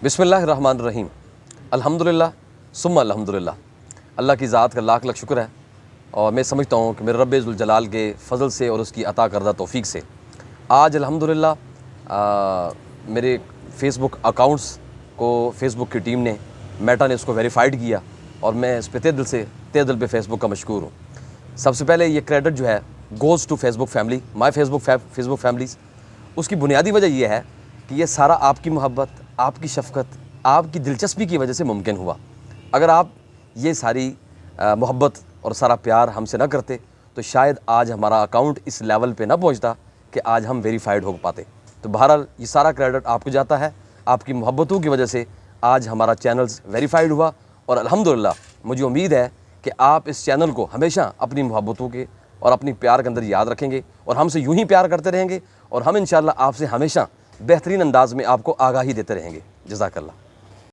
बिस्मिल्लाहिर्रहमानिर्रहीम। अल्हम्दुलिल्लाह सुम्मा अल्हम्दुलिल्लाह। अल्लाह की ज़ात का लाख लाख शुक्र है और मैं समझता हूँ कि मेरे रब्बे ज़ुल जलाल के फ़ज़ल से और उसकी अता करदा तौफ़ीक से आज अल्हम्दुलिल्लाह मेरे फ़ेसबुक अकाउंट्स को फ़ेसबुक की टीम ने, मेटा ने उसको वेरीफ़ाइड किया और मैं इस पे तहे दिल पे फ़ेसबुक का मशकूर हूँ। सबसे पहले ये क्रेडिट जो है goes to Facebook family, my Facebook families. उसकी बुनियादी वजह यह है कि ये सारा आपकी मोहब्बत, आपकी शफ़क़त, आपकी दिलचस्पी की वजह से मुमकिन हुआ। अगर आप ये सारी मोहब्बत और सारा प्यार हमसे ना करते तो शायद आज हमारा अकाउंट इस लेवल पे ना पहुंचता कि आज हम वेरीफाइड हो पाते। तो बहरहाल ये सारा क्रेडिट आपको जाता है। आपकी मोहब्बतों की वजह से आज हमारा चैनल्स वेरीफाइड हुआ और अल्हम्दुलिल्लाह मुझे उम्मीद है कि आप इस चैनल को हमेशा अपनी मोहब्बतों के और अपनी प्यार के अंदर याद रखेंगे और हमसे यूं ही प्यार करते रहेंगे और हम इंशाअल्लाह आपसे हमेशा बेहतरीन अंदाज़ में आपको आगाही देते रहेंगे। जज़ाकल्लाह।